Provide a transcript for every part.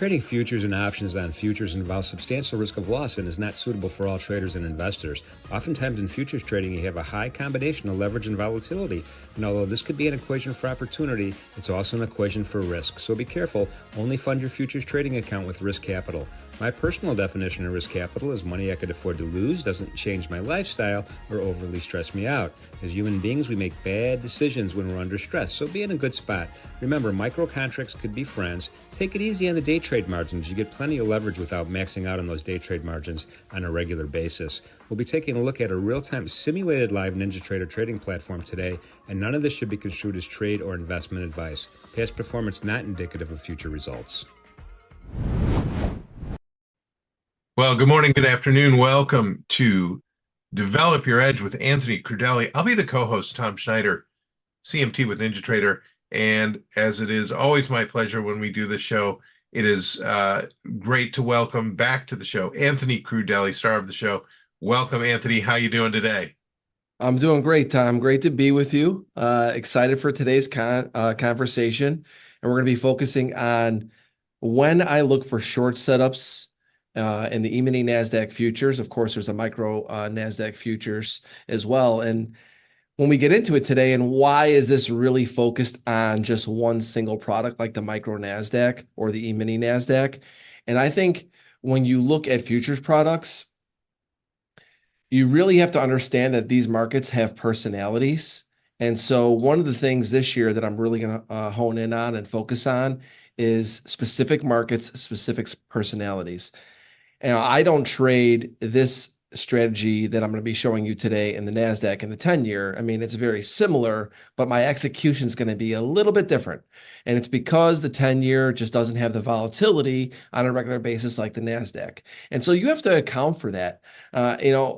Trading futures and options on futures involves substantial risk of loss and is not suitable for all traders and investors. Oftentimes in futures trading, you have a high combination of leverage and volatility. And although this could be an equation for opportunity, it's also an equation for risk. So be careful. Only fund your futures trading account with risk capital. My personal definition of risk capital is money I could afford to lose, doesn't change my lifestyle, or overly stress me out. As human beings, we make bad decisions when we're under stress, so be in a good spot. Remember, micro contracts could be friends. Take it easy on the day trade margins. You get plenty of leverage without maxing out on those day trade margins on a regular basis. We'll be taking a look at a real-time simulated live NinjaTrader trading platform today, and none of this should be construed as trade or investment advice. Past performance not indicative of future results. Well, good morning, good afternoon. Welcome to Develop Your Edge with Anthony Crudele. I'll be the co-host, Tom Schneider, CMT with NinjaTrader. And as it is always my pleasure when we do this show, it is great to welcome back to the show Anthony Crudele, star of the show. Welcome, Anthony. How you doing today? I'm doing great, Tom. Great to be with you. Excited for today's conversation. And we're going to be focusing on when I look for short setups in the E-mini NASDAQ futures. Of course, there's a micro NASDAQ futures as well. And when we get into it today, and why is this really focused on just one single product like the micro NASDAQ or the E-mini NASDAQ? And I think when you look at futures products, you really have to understand that these markets have personalities. And so one of the things this year that I'm really going to hone in on and focus on is specific markets, specific personalities. And I don't trade this strategy that I'm going to be showing you today in the NASDAQ and the 10-year. I mean, it's very similar, but my execution is going to be a little bit different. And it's because the 10-year just doesn't have the volatility on a regular basis like the NASDAQ. And so you have to account for that.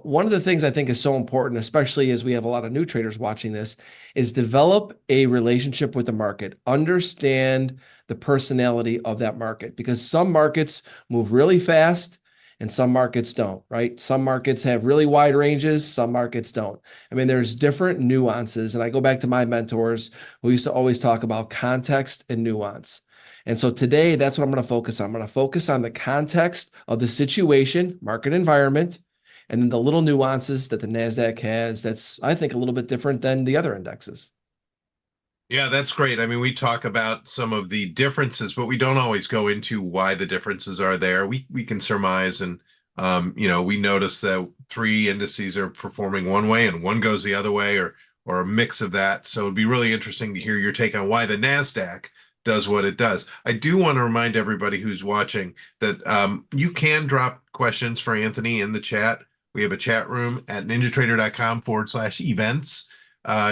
One of the things I think is so important, especially as we have a lot of new traders watching this, is develop a relationship with the market. Understand the personality of that market, because some markets move really fast and some markets don't, right? Some markets have really wide ranges, some markets don't. I mean, there's different nuances. And I go back to my mentors who used to always talk about context and nuance. And so today, that's what I'm going to focus on. I'm going to focus on the context of the situation, market environment, and then the little nuances that the NASDAQ has that's, I think, a little bit different than the other indexes. Yeah, that's great. I mean, we talk about some of the differences, but we don't always go into why the differences are there. We can surmise, and we notice that three indices are performing one way and one goes the other way, or a mix of that. So it'd be really interesting to hear your take on why the NASDAQ does what it does. I do want to remind everybody who's watching that you can drop questions for Anthony in the chat. We have a chat room at ninjatrader.com/events.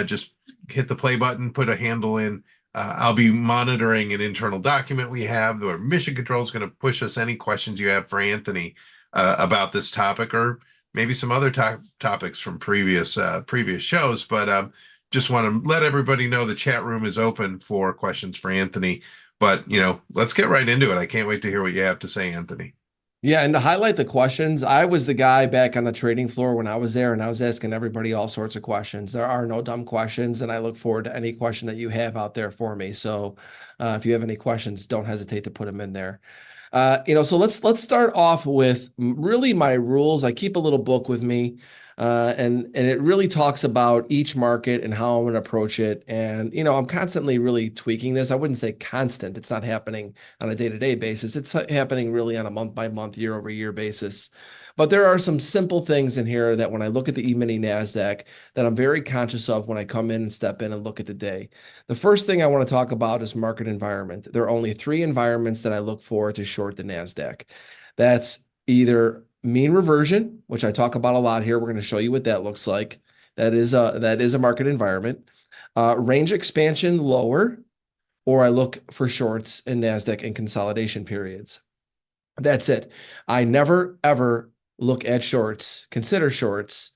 Just hit the play button, put a handle in. I'll be monitoring an internal document we have where Mission Control is going to push us any questions you have for Anthony about this topic, or maybe some other topics from previous shows. But just want to let everybody know the chat room is open for questions for Anthony. But, let's get right into it. I can't wait to hear what you have to say, Anthony. Yeah, and to highlight the questions, I was the guy back on the trading floor when I was there, and I was asking everybody all sorts of questions. There are no dumb questions, and I look forward to any question that you have out there for me. So if you have any questions, don't hesitate to put them in there. So let's start off with really my rules. I keep a little book with me, and it really talks about each market and how I'm going to approach it. And, I'm constantly really tweaking this. I wouldn't say constant. It's not happening on a day-to-day basis. It's happening really on a month-by-month, year-over-year basis. But there are some simple things in here that when I look at the E-mini NASDAQ that I'm very conscious of when I come in and step in and look at the day. The first thing I want to talk about is market environment. There are only three environments that I look for to short the NASDAQ. That's either mean reversion, which I talk about a lot here. We're going to show you what that looks like. That is a market environment. Range expansion lower, or I look for shorts in NASDAQ in consolidation periods. That's it. I never, ever look at shorts, consider shorts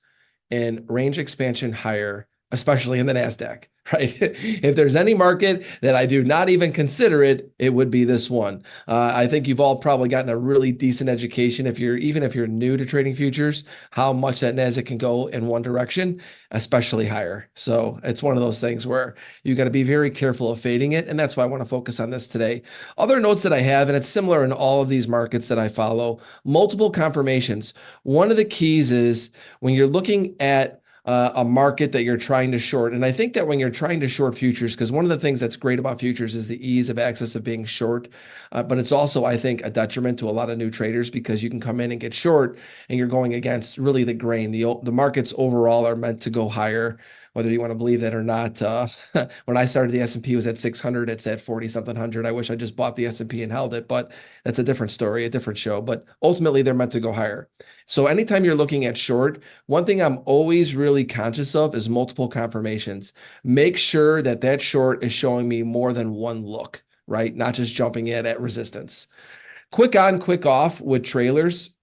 in range expansion higher, especially in the NASDAQ, right? If there's any market that I do not even consider it, it would be this one. I think you've all probably gotten a really decent education even if you're new to trading futures, how much that NASDAQ can go in one direction, especially higher. So it's one of those things where you got to be very careful of fading it. And that's why I want to focus on this today. Other notes that I have, and it's similar in all of these markets that I follow, multiple confirmations. One of the keys is when you're looking at a market that you're trying to short. And I think that when you're trying to short futures, because one of the things that's great about futures is the ease of access of being short, but it's also, I think, a detriment to a lot of new traders because you can come in and get short and you're going against really the grain. The markets overall are meant to go higher, whether you want to believe that or not. When I started, the S&P was at 600. It's at 40 something hundred. I wish I just bought the S&P and held it, but that's a different story, a different show. But ultimately, they're meant to go higher. So anytime you're looking at short, one thing I'm always really conscious of is multiple confirmations. Make sure that that short is showing me more than one look, right? Not just jumping in at resistance. Quick on, quick off with trailers.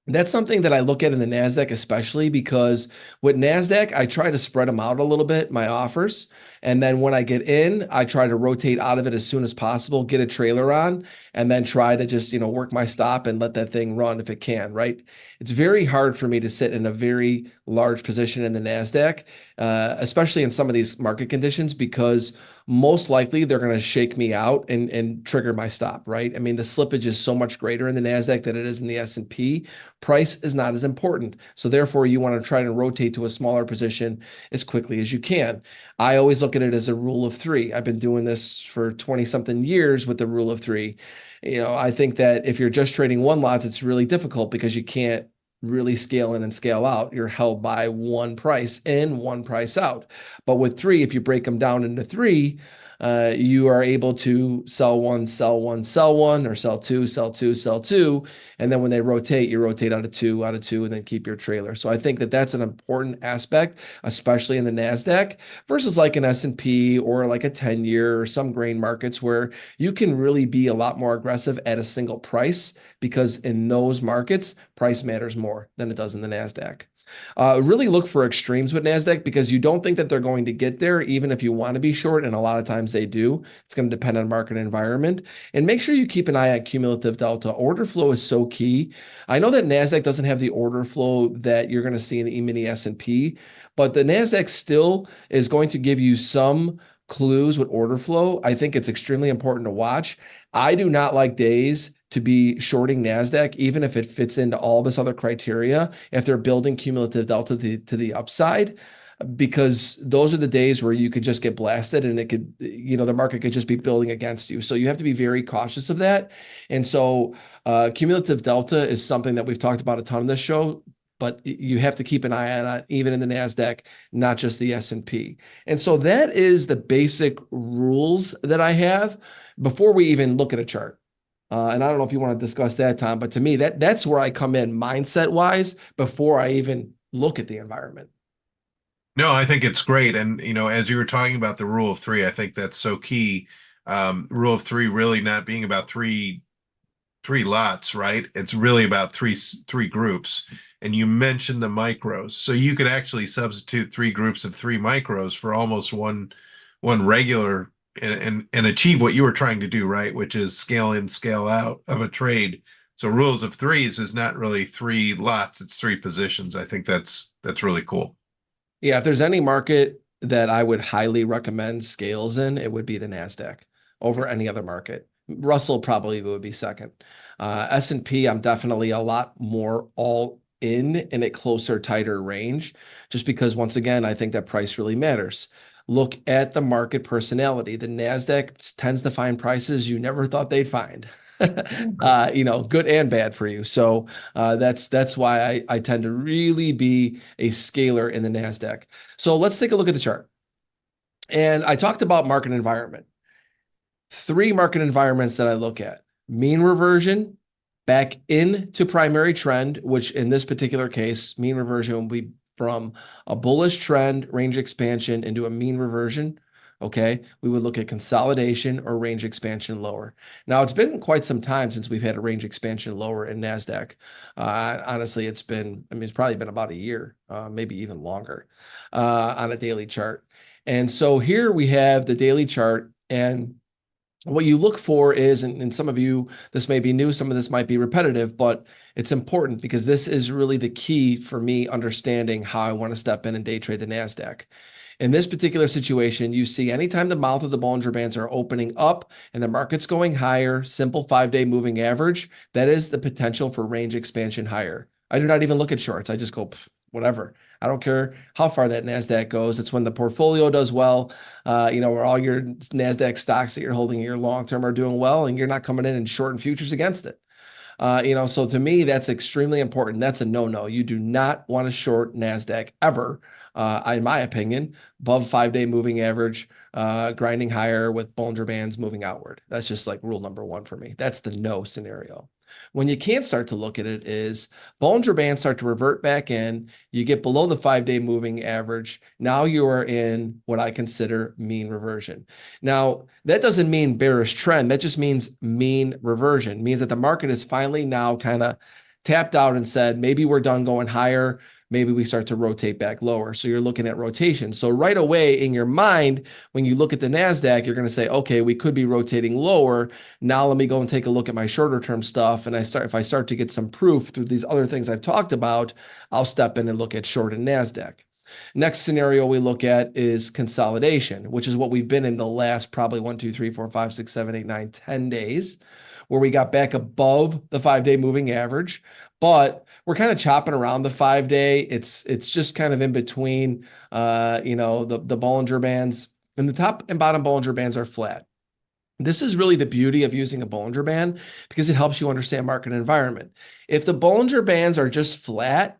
That's something that I look at in the NASDAQ, especially because with NASDAQ, I try to spread them out a little bit, my offers. And then when I get in, I try to rotate out of it as soon as possible, get a trailer on, and then try to just, work my stop and let that thing run if it can, right? It's very hard for me to sit in a very large position in the NASDAQ, especially in some of these market conditions, because most likely they're going to shake me out and trigger my stop, right? I mean, the slippage is so much greater in the NASDAQ than it is in the S&P. Price is not as important. So therefore, you want to try to rotate to a smaller position as quickly as you can. I always look at it as a rule of three. I've been doing this for 20 something years with the rule of three. I think that if you're just trading one lots, it's really difficult because you can't really scale in and scale out. You're held by one price in, one price out. But with three, if you break them down into three, you are able to sell one, sell one, sell one, or sell two, sell two, sell two. And then when they rotate, you rotate out of two, and then keep your trailer. So I think that that's an important aspect, especially in the NASDAQ versus like an S&P or like a 10-year or some grain markets where you can really be a lot more aggressive at a single price because in those markets, price matters more than it does in the NASDAQ. Really look for extremes with NASDAQ because you don't think that they're going to get there, even if you want to be short, and a lot of times they do. It's going to depend on market environment. And make sure you keep an eye on cumulative delta. Order flow is so key. I know that NASDAQ doesn't have the order flow that you're going to see in the E-mini S&P, but the NASDAQ still is going to give you some clues with order flow. I think it's extremely important to watch. I do not like days to be shorting NASDAQ, even if it fits into all this other criteria, if they're building cumulative delta to the upside, because those are the days where you could just get blasted and it could, the market could just be building against you. So you have to be very cautious of that. And so cumulative delta is something that we've talked about a ton on this show, but you have to keep an eye on it, even in the NASDAQ, not just the S&P. And so that is the basic rules that I have before we even look at a chart. And I don't know if you want to discuss that, Tom, but to me, that's where I come in mindset-wise before I even look at the environment. No, I think it's great. And, as you were talking about the rule of three, I think that's so key. Rule of three really not being about three lots, right? It's really about three groups. And you mentioned the micros. So you could actually substitute three groups of three micros for almost one regular and achieve what you were trying to do, right? Which is scale in, scale out of a trade. So rules of threes is not really three lots, it's three positions. I think that's really cool. Yeah, if there's any market that I would highly recommend scales in, it would be the NASDAQ over any other market. Russell probably would be second. S&P, I'm definitely a lot more all in a closer, tighter range, just because once again, I think that price really matters. Look at the market personality. The NASDAQ tends to find prices you never thought they'd find. Good and bad for you. So that's why I tend to really be a scaler in the NASDAQ. So let's take a look at the chart. And I talked about market environment. 3 market environments that I look at: mean reversion, back into primary trend, which in this particular case, mean reversion will be from a bullish trend, range expansion into a mean reversion. Okay, we would look at consolidation or range expansion lower. Now, it's been quite some time since we've had a range expansion lower in NASDAQ. Honestly, it's probably been about a year, maybe even longer on a daily chart. And so here we have the daily chart, and what you look for is, and some of you, this may be new, some of this might be repetitive, but it's important because this is really the key for me understanding how I want to step in and day trade the NASDAQ. In this particular situation, you see anytime the mouth of the Bollinger Bands are opening up and the market's going higher, simple 5-day moving average, that is the potential for range expansion higher. I do not even look at shorts. I just go, whatever. I don't care how far that NASDAQ goes. It's when the portfolio does well, where all your NASDAQ stocks that you're holding in your long-term are doing well, and you're not coming in and shorting futures against it. So to me, that's extremely important. That's a no-no. You do not want to short NASDAQ ever, in my opinion, above 5-day moving average, grinding higher with Bollinger Bands moving outward. That's just like rule number one for me. That's the no scenario. When you can't start to look at it is Bollinger Bands start to revert back in, you get below the 5-day moving average. Now you are in what I consider mean reversion. Now, that doesn't mean bearish trend. That just means mean reversion. It means that the market is finally now kind of tapped out and said, maybe we're done going higher. Maybe we start to rotate back lower. So you're looking at rotation. So right away in your mind, when you look at the NASDAQ, you're going to say, okay, we could be rotating lower. Now let me go and take a look at my shorter term stuff. And if I start to get some proof through these other things I've talked about, I'll step in and look at short and NASDAQ. Next scenario we look at is consolidation, which is what we've been in the last probably 1, 2, 3, 4, 5, 6, 7, 8, 9, 10 days, where we got back above the 5-day moving average, but we're kind of chopping around the 5-day. It's just kind of in between, the Bollinger Bands, and the top and bottom Bollinger Bands are flat. This is really the beauty of using a Bollinger Band because it helps you understand market environment. If the Bollinger Bands are just flat,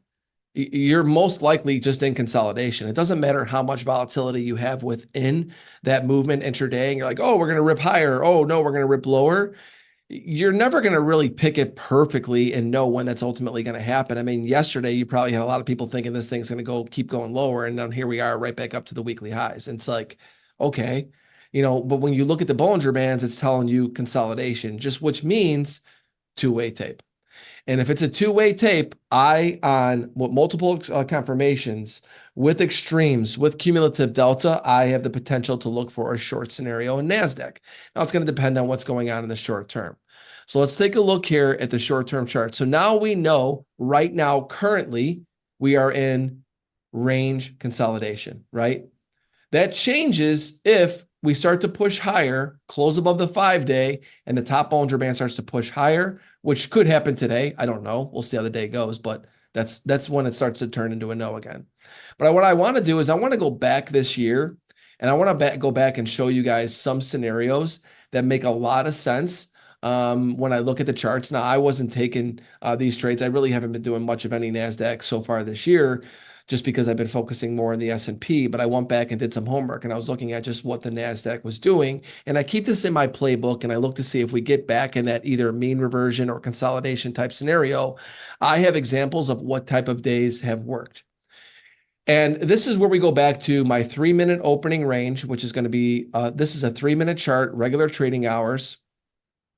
you're most likely just in consolidation. It doesn't matter how much volatility you have within that movement intraday, and you're like, oh, we're going to rip higher. Oh, no, we're going to rip lower. You're never going to really pick it perfectly and know when that's ultimately going to happen. I mean, yesterday, you probably had a lot of people thinking this thing's going to keep going lower. And then here we are right back up to the weekly highs. And it's like, okay, but when you look at the Bollinger Bands, it's telling you consolidation, which means two-way tape. And if it's a two-way tape, on multiple confirmations with extremes, with cumulative delta, I have the potential to look for a short scenario in NASDAQ. Now it's going to depend on what's going on in the short term. So let's take a look here at the short-term chart. So now we know right now, currently, we are in range consolidation, right? That changes if we start to push higher, close above the 5-day, and the top Bollinger Band starts to push higher, which could happen today. I don't know. We'll see how the day goes, but that's when it starts to turn into a no again. But what I want to do is I want to go back this year, and I want to go back and show you guys some scenarios that make a lot of sense when I look at the charts. Now, I wasn't taking these trades. I really haven't been doing much of any NASDAQ so far this year, just because I've been focusing more on the S&P, but I went back and did some homework, and I was looking at just what the NASDAQ was doing. And I keep this in my playbook, and I look to see if we get back in that either mean reversion or consolidation type scenario. I have examples of what type of days have worked. And this is where we go back to my 3-minute opening range, which is going to be, this is a 3-minute chart, regular trading hours.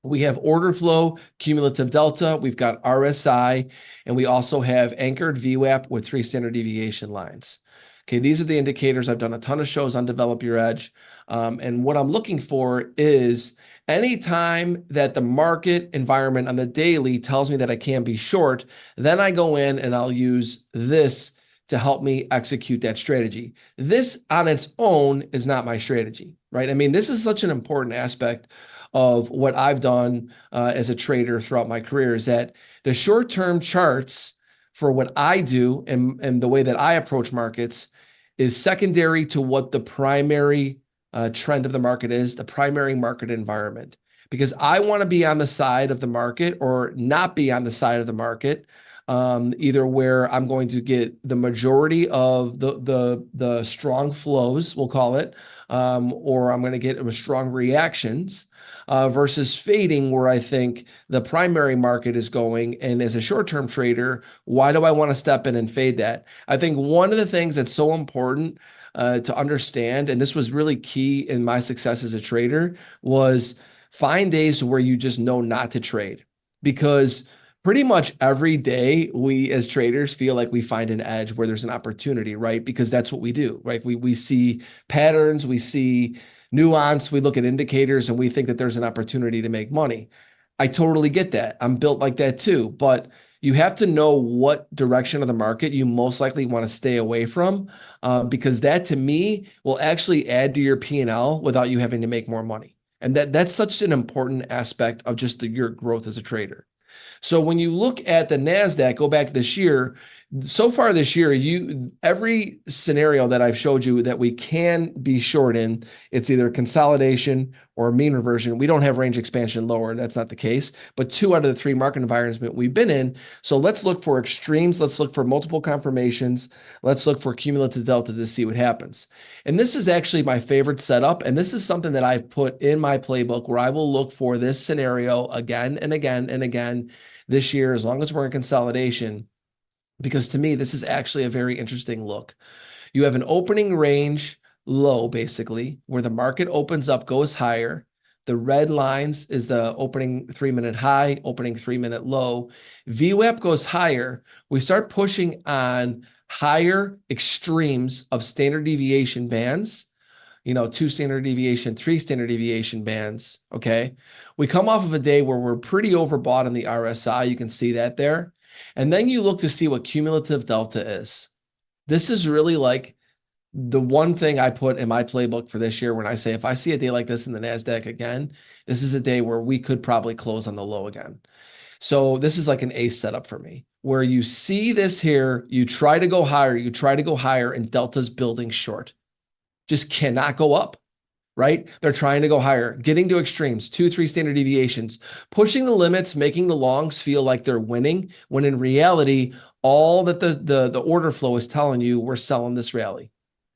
We have order flow, cumulative delta, we've got RSI, and we also have anchored VWAP with 3 standard deviation lines. Okay, these are the indicators. I've done a ton of shows on Develop Your Edge. And what I'm looking for is anytime that the market environment on the daily tells me that I can be short, then I go in and I'll use this to help me execute that strategy. This on its own is not my strategy, right? I mean, this is such an important aspect of what I've done as a trader throughout my career, is that the short-term charts for what I do and the way that I approach markets is secondary to what the primary trend of the market is, the primary market environment. Because I want to be on the side of the market or not be on the side of the market, either where I'm going to get the majority of the strong flows, we'll call it, or I'm going to get strong reactions, versus fading where I think the primary market is going. And as a short-term trader, why do I want to step in and fade that? I think one of the things that's so important to understand, and this was really key in my success as a trader, was find days where you just know not to trade. Because pretty much every day we as traders feel like we find an edge where there's an opportunity, right? Because that's what we do, right? We see patterns, we see nuance, we look at indicators, and we think that there's an opportunity to make money. I totally get that. I'm built like that too, but you have to know what direction of the market you most likely want to stay away from, because that to me will actually add to your P&L without you having to make more money. And that's such an important aspect of just your growth as a trader. So when you look at the NASDAQ, go back this year, so far this year, every scenario that I've showed you that we can be short in, it's either consolidation or mean reversion. We don't have range expansion lower. That's not the case. But 2 out of the 3 market environments we've been in. So let's look for extremes. Let's look for multiple confirmations. Let's look for cumulative delta to see what happens. And this is actually my favorite setup. And this is something that I've put in my playbook where I will look for this scenario again and again and again this year, as long as we're in consolidation. Because to me, this is actually a very interesting look. You have an opening range low, basically, where the market opens up, goes higher. The red lines is the opening 3-minute high, opening 3-minute low. VWAP goes higher. We start pushing on higher extremes of standard deviation bands, 2 standard deviation, 3 standard deviation bands, okay? We come off of a day where we're pretty overbought on the RSI. You can see that there. And then you look to see what cumulative delta is. This is really like the one thing I put in my playbook for this year when I say, if I see a day like this in the NASDAQ again, this is a day where we could probably close on the low again. So this is like an ace setup for me, where you see this here, you try to go higher, and delta's building short. Just cannot go up. Right? They're trying to go higher, getting to extremes, 2, 3 standard deviations, pushing the limits, making the longs feel like they're winning, when in reality, all that the order flow is telling you, we're selling this rally.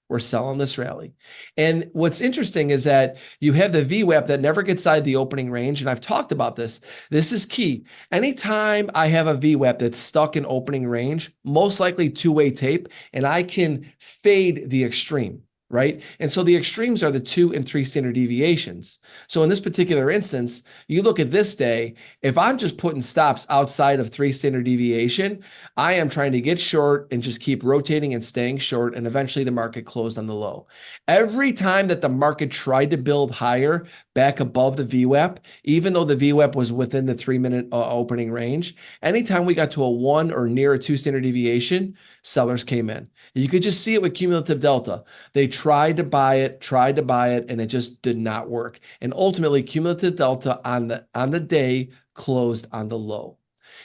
We're selling this rally. And what's interesting is that you have the VWAP that never gets inside the opening range. And I've talked about this. This is key. Anytime I have a VWAP that's stuck in opening range, most likely 2-way tape, and I can fade the extreme. Right? And so the extremes are the 2 and 3 standard deviations. So in this particular instance, you look at this day, if I'm just putting stops outside of 3 standard deviation, I am trying to get short and just keep rotating and staying short. And eventually the market closed on the low. Every time that the market tried to build higher back above the VWAP, even though the VWAP was within the 3-minute opening range, anytime we got to a 1 or near a 2 standard deviation, sellers came in. You could just see it with cumulative delta. They tried to buy it, and it just did not work. And ultimately, cumulative delta on the day closed on the low.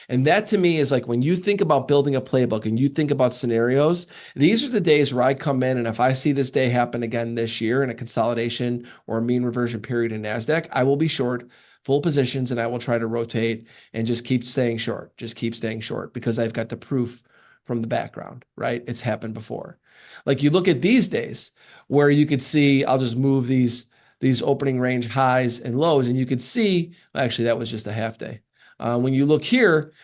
And that to me is like, when you think about building a playbook and you think about scenarios, these are the days where I come in, and if I see this day happen again this year in a consolidation or a mean reversion period in NASDAQ, I will be short full positions, and I will try to rotate and just keep staying short, because I've got the proof from the background, right? It's happened before. Like you look at these days where you could see, I'll just move these opening range highs and lows, and you could see, actually that was just a half day. When you look here,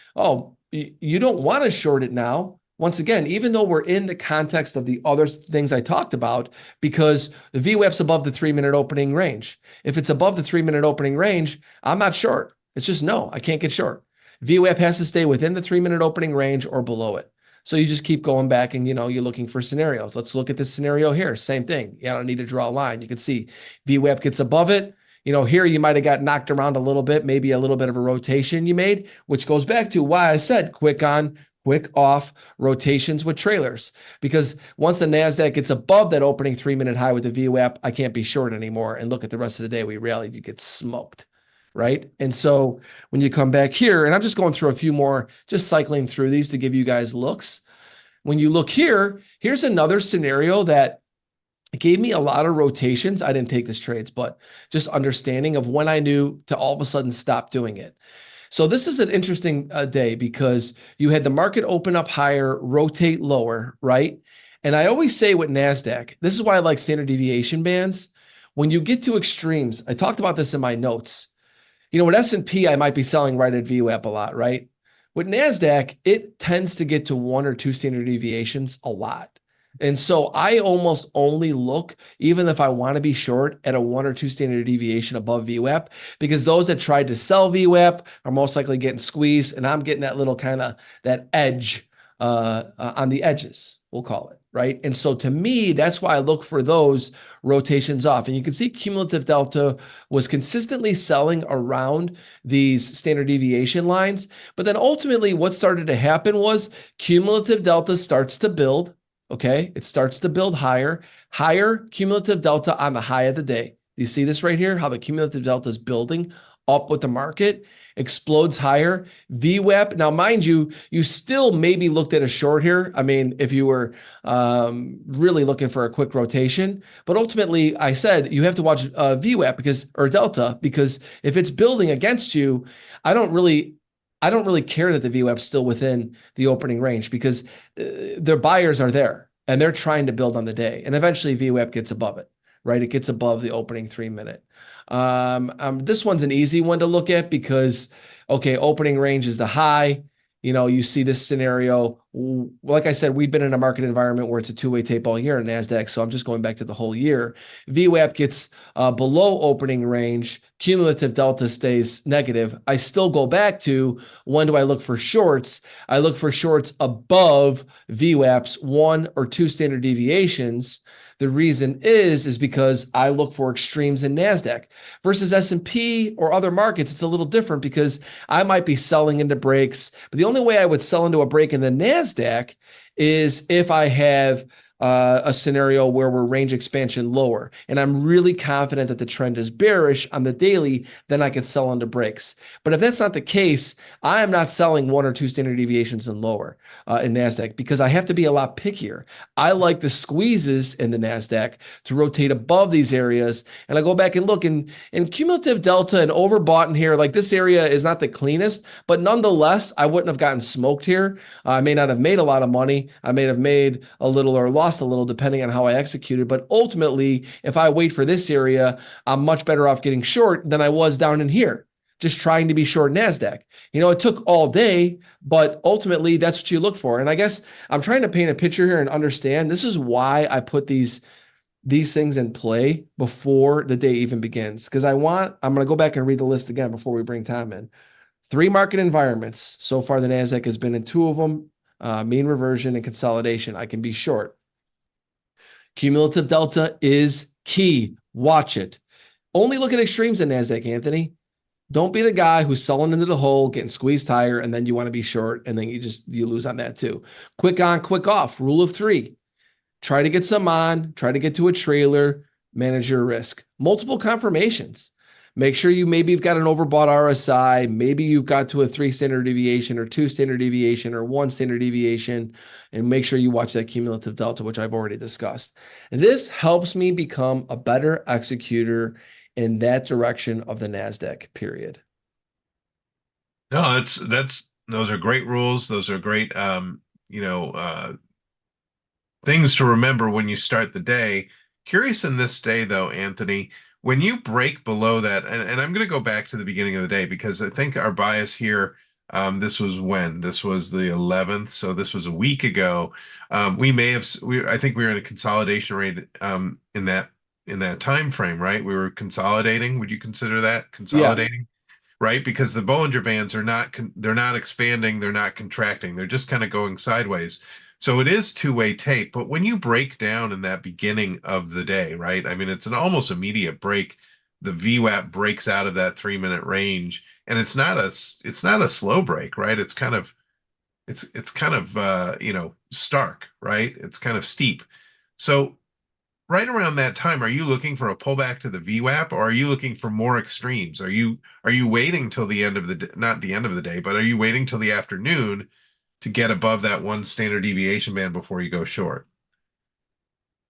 you don't want to short it now. Once again, even though we're in the context of the other things I talked about, because the VWAP's above the 3-minute opening range. If it's above the 3-minute opening range, I'm not short. It's just no, I can't get short. VWAP has to stay within the 3-minute opening range or below it. So you just keep going back and, you're looking for scenarios. Let's look at this scenario here. Same thing. You don't need to draw a line. You can see VWAP gets above it. Here you might have got knocked around a little bit, maybe a little bit of a rotation you made, which goes back to why I said quick on, quick off rotations with trailers. Because once the NASDAQ gets above that opening 3-minute high with the VWAP, I can't be short anymore. And look at the rest of the day, we rallied, you get smoked. Right? And so when you come back here, and I'm just going through a few more, just cycling through these to give you guys looks. When you look here, here's another scenario that gave me a lot of rotations. I didn't take this trades, but just understanding of when I knew to all of a sudden stop doing it. So this is an interesting day because you had the market open up higher, rotate lower, right? And I always say with NASDAQ, this is why I like standard deviation bands. When you get to extremes, I talked about this in my notes. With S&P, I might be selling right at VWAP a lot, right? With NASDAQ, it tends to get to 1 or 2 standard deviations a lot. And so I almost only look, even if I want to be short, at a 1 or 2 standard deviation above VWAP, because those that tried to sell VWAP are most likely getting squeezed, and I'm getting that little kind of that edge on the edges, we'll call it, right? And so to me, that's why I look for those rotations off. And you can see cumulative delta was consistently selling around these standard deviation lines. But then ultimately what started to happen was cumulative delta starts to build. Okay, it starts to build higher cumulative delta on the high of the day. You see this right here, how the cumulative delta is building up with the market, explodes higher. VWAP, now mind you, you still maybe looked at a short here. I mean, if you were really looking for a quick rotation, but ultimately I said you have to watch VWAP or delta, because if it's building against you, I don't really care that the VWAP's still within the opening range, because their buyers are there and they're trying to build on the day. And eventually VWAP gets above it, right? It gets above the opening 3-minute. This one's an easy one to look at because, okay, opening range is the high. You know, you see this scenario. Like I said, we've been in a market environment where it's a two-way tape all year in NASDAQ. So I'm just going back to the whole year. VWAP gets below opening range. Cumulative delta stays negative. I still go back to, when do I look for shorts? I look for shorts above VWAP's 1 or 2 standard deviations. The reason is because I look for extremes in NASDAQ versus S&P or other markets. It's a little different because I might be selling into breaks, but the only way I would sell into a break in the NASDAQ is if I have a scenario where we're range expansion lower, and I'm really confident that the trend is bearish on the daily, then I can sell into breaks. But if that's not the case, I am not selling 1 or 2 standard deviations and lower in NASDAQ, because I have to be a lot pickier. I like the squeezes in the NASDAQ to rotate above these areas. And I go back and look, and cumulative delta and overbought in here, like this area is not the cleanest, but nonetheless, I wouldn't have gotten smoked here. I may not have made a lot of money. I may have made a little or lost a little depending on how I executed. But ultimately, if I wait for this area, I'm much better off getting short than I was down in here, just trying to be short NASDAQ. You know, it took all day, but ultimately that's what you look for. And I guess I'm trying to paint a picture here and understand this is why I put these things in play before the day even begins. Because I'm going to go back and read the list again before we bring Tom in. 3 market environments. So far, the NASDAQ has been in 2 of them, mean reversion and consolidation. I can be short. Cumulative delta is key. Watch it. Only look at extremes in NASDAQ, Anthony. Don't be the guy who's selling into the hole, getting squeezed higher, and then you want to be short, and then you lose on that too. Quick on, quick off. Rule of 3. Try to get some on, try to get to a trailer, manage your risk. Multiple confirmations. Make sure you've got an overbought RSI. Maybe you've got to a 3 standard deviation or 2 standard deviation or 1 standard deviation, and make sure you watch that cumulative delta, which I've already discussed. And this helps me become a better executor in that direction of the NASDAQ, period. No, those are great rules. Those are great, things to remember when you start the day. Curious in this day though, Anthony, when you break below that, and I'm going to go back to the beginning of the day, because I think our bias here, this was the 11th. So this was a week ago. I think we were in a consolidation rate, in that time frame, right? We were consolidating. Would you consider that consolidating? Yeah. Right? Because the Bollinger Bands they're not expanding. They're not contracting. They're just kind of going sideways. So it is two-way tape, but when you break down in that beginning of the day, right? I mean, it's an almost immediate break. The VWAP breaks out of that 3-minute range, and it's not a slow break, right? It's kind of stark, right? It's kind of steep. So right around that time, are you looking for a pullback to the VWAP, or are you looking for more extremes? Are you waiting till the end of the not the end of the day, but are you waiting till the afternoon to get above that 1 standard deviation band before you go short?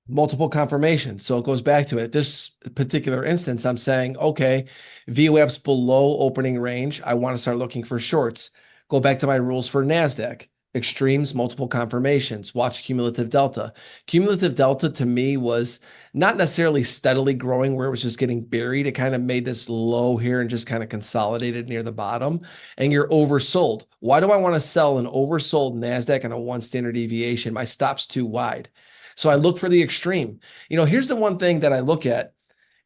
Multiple confirmations. So it goes back to it. This particular instance, I'm saying, okay, VWAP's below opening range. I want to start looking for shorts. Go back to my rules for NASDAQ. Extremes, multiple confirmations. Watch cumulative delta. Cumulative delta to me was not necessarily steadily growing where it was just getting buried. It kind of made this low here and just kind of consolidated near the bottom, and you're oversold. Why do I want to sell an oversold NASDAQ on a 1 standard deviation? My stop's too wide. So I look for the extreme. Here's the one thing that I look at.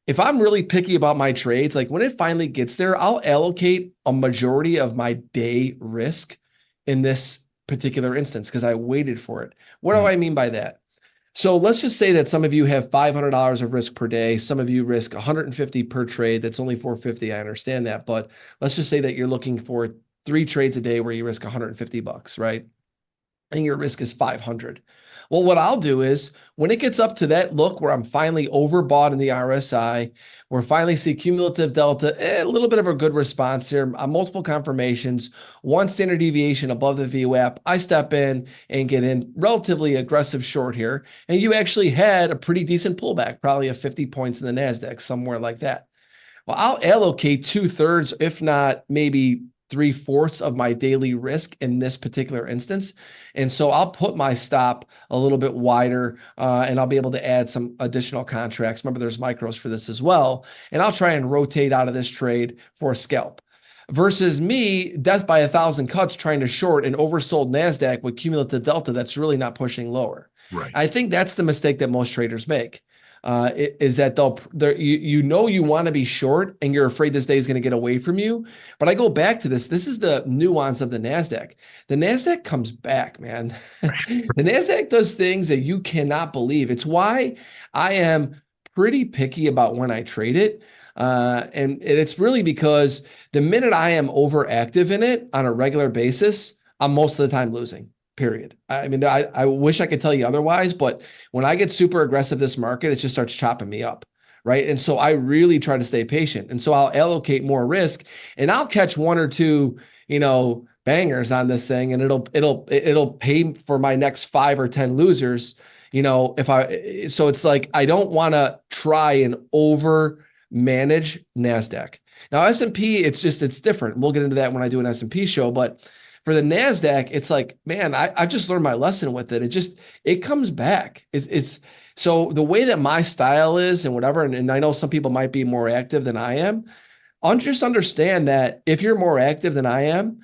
If I'm really picky about my trades, like when it finally gets there, I'll allocate a majority of my day risk in this particular instance because I waited for it. What do I mean by that? So let's just say that some of you have $500 of risk per day. Some of you risk 150 per trade. That's only 450. I understand that. But let's just say that you're looking for 3 trades a day where you risk 150 bucks, right? And your risk is 500. Well, what I'll do is when it gets up to that look where I'm finally overbought in the RSI, where I finally see cumulative delta, a little bit of a good response here, multiple confirmations, 1 standard deviation above the VWAP, I step in and get in relatively aggressive short here. And you actually had a pretty decent pullback, probably a 50 points in the NASDAQ, somewhere like that. Well, I'll allocate 2/3, if not maybe 3/4 of my daily risk in this particular instance. And so I'll put my stop a little bit wider and I'll be able to add some additional contracts. Remember, there's micros for this as well. And I'll try and rotate out of this trade for a scalp. Versus me, death by 1,000 cuts trying to short an oversold NASDAQ with cumulative delta that's really not pushing lower. Right. I think that's the mistake that most traders make. Is that you want to be short and you're afraid this day is going to get away from you. But I go back to this. This is the nuance of the NASDAQ. The NASDAQ comes back, man. The NASDAQ does things that you cannot believe. It's why I am pretty picky about when I trade it. And it's really because the minute I am overactive in it on a regular basis, I'm most of the time losing. Period. I mean, I wish I could tell you otherwise, but when I get super aggressive this market, it just starts chopping me up, right? And so I really try to stay patient. And so I'll allocate more risk and I'll catch 1 or 2, bangers on this thing and it'll pay for my next 5 or 10 losers, so it's like I don't want to try and over manage NASDAQ. Now S&P, it's different. We'll get into that when I do an S&P show, but for the NASDAQ, it's like, man, I've just learned my lesson with it. It comes back. It's so the way that my style is and whatever, and I know some people might be more active than I am. Just understand that if you're more active than I am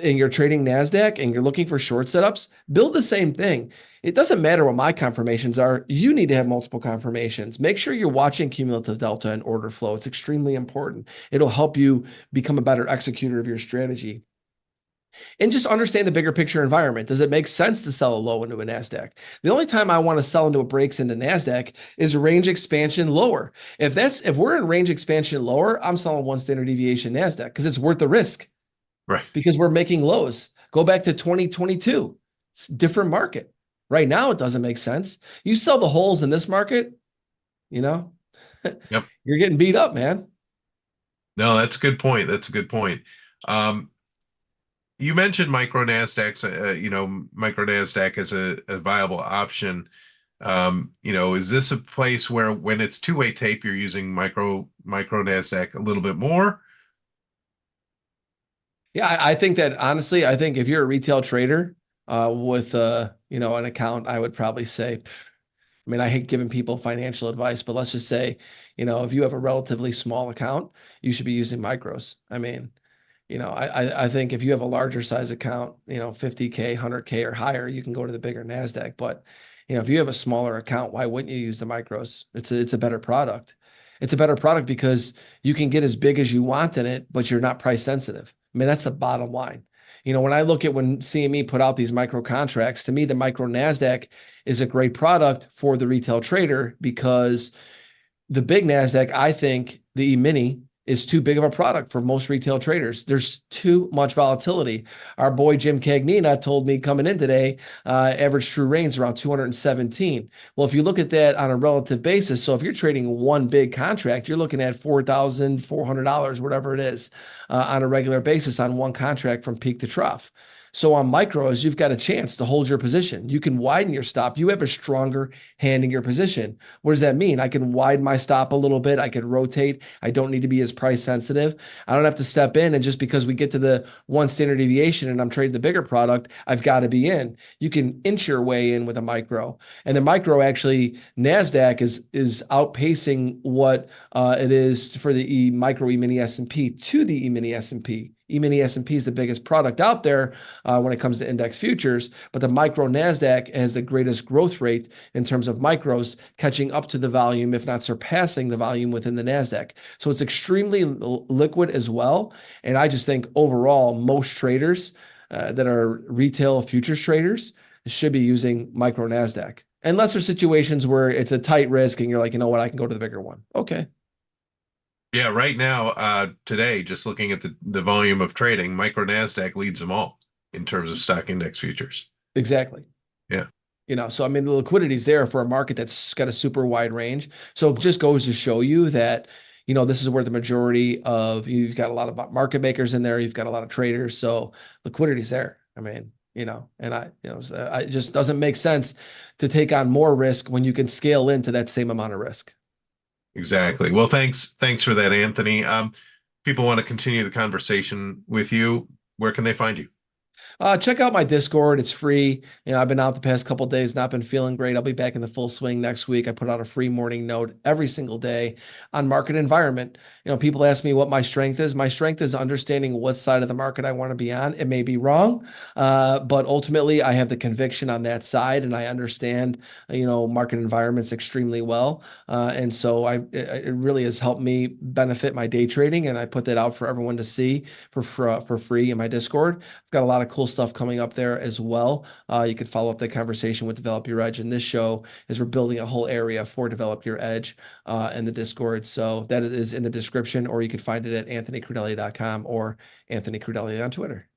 and you're trading NASDAQ and you're looking for short setups, build the same thing. It doesn't matter what my confirmations are. You need to have multiple confirmations. Make sure you're watching cumulative delta and order flow. It's extremely important. It'll help you become a better executor of your strategy. And just understand the bigger picture environment. Does it make sense to sell a low into a NASDAQ? The only time I want to sell into a breaks into NASDAQ is range expansion lower. If we're in range expansion lower, I'm selling 1 standard deviation NASDAQ because it's worth the risk. Right. Because we're making lows. Go back to 2022. It's a different market. Right now, it doesn't make sense. You sell the holes in this market, Yep. You're getting beat up, man. No, that's a good point. That's a good point. You mentioned micro NASDAQs, micro NASDAQ as a viable option. Is this a place where when it's two-way tape, you're using micro NASDAQ a little bit more? Yeah, I think that honestly, I think if you're a retail trader with an account, I would probably say, I mean, I hate giving people financial advice, but let's just say, if you have a relatively small account, you should be using micros. I mean, I think if you have a larger size account, 50K, 100K or higher, you can go to the bigger NASDAQ. But, if you have a smaller account, why wouldn't you use the micros? It's a better product. It's a better product because you can get as big as you want in it, but you're not price sensitive. I mean, that's the bottom line. When I look at when CME put out these micro contracts, to me, the micro NASDAQ is a great product for the retail trader because the big NASDAQ, I think the E-mini is too big of a product for most retail traders. There's too much volatility. Our boy Jim Cagnina told me coming in today, average true range around 217. Well, if you look at that on a relative basis, so if you're trading one big contract, you're looking at $4,400, whatever it is, on a regular basis on one contract from peak to trough. So on micros, you've got a chance to hold your position. You can widen your stop. You have a stronger hand in your position. What does that mean? I can widen my stop a little bit. I could rotate. I don't need to be as price sensitive. I don't have to step in. And just because we get to the 1 standard deviation and I'm trading the bigger product, I've got to be in. You can inch your way in with a micro. And the micro actually, NASDAQ is outpacing what it is for the micro E-mini S&P to the E-mini S&P. E-mini S&P is the biggest product out there when it comes to index futures, but the micro NASDAQ has the greatest growth rate in terms of micros, catching up to the volume, if not surpassing the volume within the NASDAQ. So it's extremely liquid as well. And I just think overall, most traders that are retail futures traders should be using micro NASDAQ. Unless there's situations where it's a tight risk and you're like, you know what, I can go to the bigger one. Okay. Yeah, right now, today, just looking at the volume of trading, micro NASDAQ leads them all in terms of stock index futures. Exactly. Yeah. You know, so I mean, the liquidity is there for a market that's got a super wide range. So it just goes to show you that, you know, this is where the majority of, you've got a lot of market makers in there, you've got a lot of traders. So liquidity's there. I mean, you know, and it just doesn't make sense to take on more risk when you can scale into that same amount of risk. Exactly. Well, thanks for that, Anthony. People want to continue the conversation with you. Where can they find you? Check out my Discord. It's free. You know, I've been out the past couple of days, not been feeling great. I'll be back in the full swing next week. I put out a free morning note every single day on market environment. You know, people ask me what my strength is. My strength is understanding what side of the market I want to be on. It may be wrong, but ultimately I have the conviction on that side, and I understand, you know, market environments extremely well. And so it really has helped me benefit my day trading, and I put that out for everyone to see for free in my Discord. I've got a lot of cool stuff coming up there as well. You could follow up that conversation with Develop Your Edge. And this show is we're building a whole area for Develop Your Edge in the Discord. So that is in the description, or you could find it at anthonycrudele.com or Anthony Crudele on Twitter.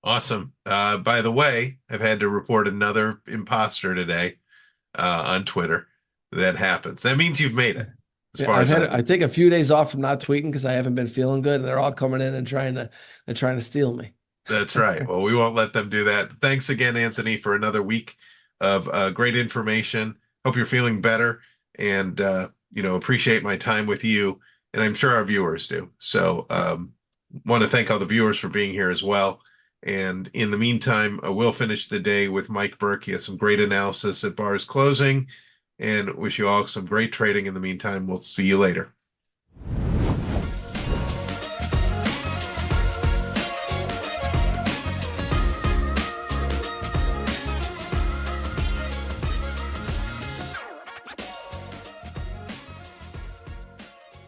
Awesome. By the way, I've had to report another imposter today on Twitter. That happens. That means you've made it. I take a few days off from not tweeting because I haven't been feeling good, and they're all coming in and trying to steal me. That's right. Well, we won't let them do that. Thanks again, Anthony, for another week of great information. Hope you're feeling better, and appreciate my time with you, and I'm sure our viewers do. So want to thank all the viewers for being here as well. And in the meantime, we'll finish the day with Mike Burke. He has some great analysis at bars closing, and wish you all some great trading in the meantime. We'll see you later.